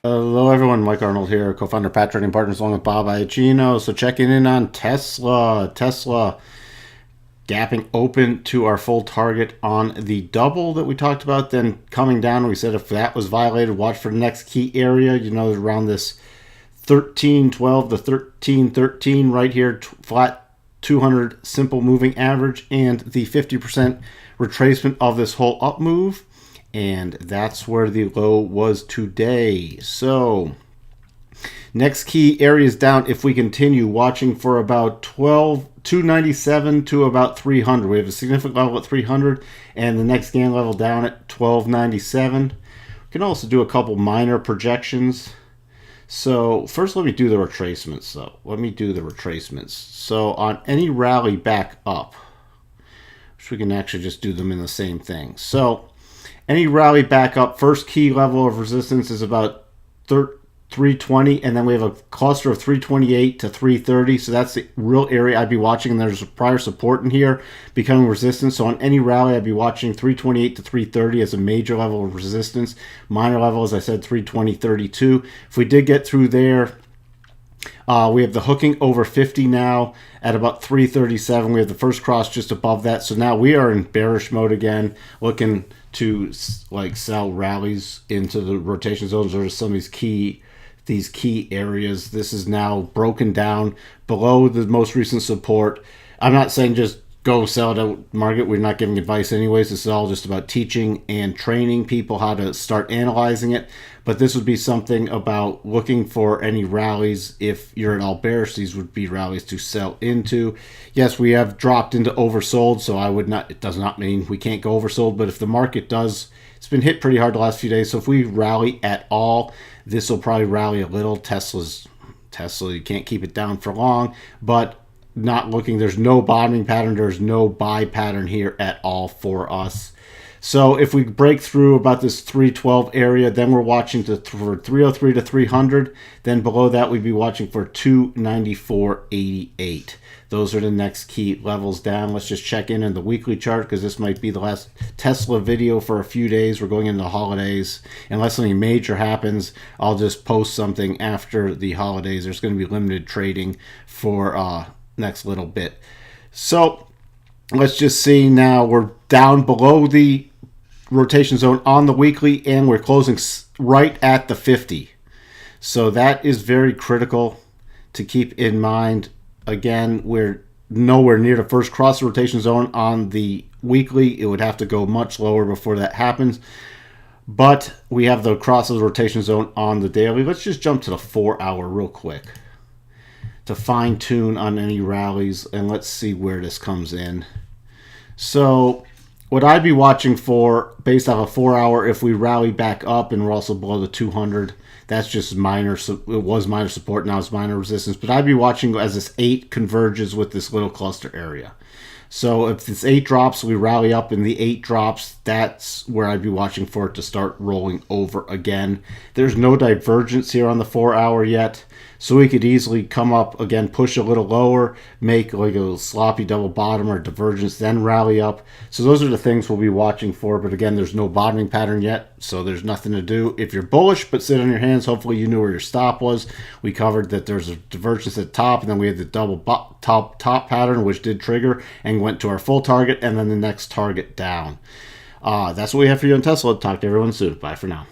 Hello everyone, Mike Arnold here, co-founder, Pat Trading Partners, along with Bob Iacino. So checking in on Tesla. Tesla gapping open to our full target on the double that we talked about, then coming down. We said if that was violated, watch for the next key area. You know, around this 1312 to 1313 right here, flat 200 simple moving average, and the 50% retracement of this whole up move. And that's where the low was today. So next key areas down, if we continue watching for about 297 to about 300. We have a significant level at 300 and the next gain level down at 1297. We can also do a couple minor projections. So first let me do the retracements though. So on any rally back up, which we can actually just do them in the same thing. So any rally back up, first key level of resistance is about 320, and then we have a cluster of 328 to 330. So that's the real area I'd be watching, and there's a prior support in here becoming resistance. So on any rally, I'd be watching 328 to 330 as a major level of resistance. Minor level, as I said, 320.32. If we did get through there, we have the hooking over 50 now at about 337. We have the first cross just above that. So now we are in bearish mode again, looking to like sell rallies into the rotation zones or some of these key areas. This is now broken down below the most recent support. I'm not saying just go sell it at market. We're not giving advice anyways. This is all just about teaching and training people how to start analyzing it. But this would be something about looking for any rallies. If you're at all bearish, these would be rallies to sell into. Yes, we have dropped into oversold, so I would not, it does not mean we can't go oversold, but if the market does, it's been hit pretty hard the last few days. So if we rally at all, this will probably rally a little. Tesla, you can't keep it down for long, but not looking, there's no bottoming pattern, there's no buy pattern here at all for us. So if we break through about this 312 area, then we're watching for 303 to 300. Then below that, we'd be watching for 294.88. Those are the next key levels down. Let's just check in on the weekly chart because this might be the last Tesla video for a few days. We're going into the holidays. Unless something major happens, I'll just post something after the holidays. There's going to be limited trading for next little bit. So let's just see now. We're down below the rotation zone on the weekly, and we're closing right at the 50. So that is very critical to keep in mind. Again, we're nowhere near the first cross rotation zone on the weekly. It would have to go much lower before that happens. But we have the cross of the rotation zone on the daily. Let's just jump to the 4-hour real quick to fine tune on any rallies, and let's see where this comes in. So what I'd be watching for based off a 4-hour, if we rally back up and we're also below the 200, that's just minor. So it was minor support, now it's minor resistance. But I'd be watching as this 8 converges with this little cluster area. So if this 8 drops, we rally up and the 8 drops, that's where I'd be watching for it to start rolling over again. There's no divergence here on the 4-hour yet. So we could easily come up again, push a little lower, make like a sloppy double bottom or divergence, then rally up. So those are the things we'll be watching for. But again, there's no bottoming pattern yet, so there's nothing to do. If you're bullish but sit on your hands, hopefully you knew where your stop was. We covered that there's a divergence at the top, and then we had the double top pattern, which did trigger and went to our full target, and then the next target down. That's what we have for you on Tesla. Talk to everyone soon. Bye for now.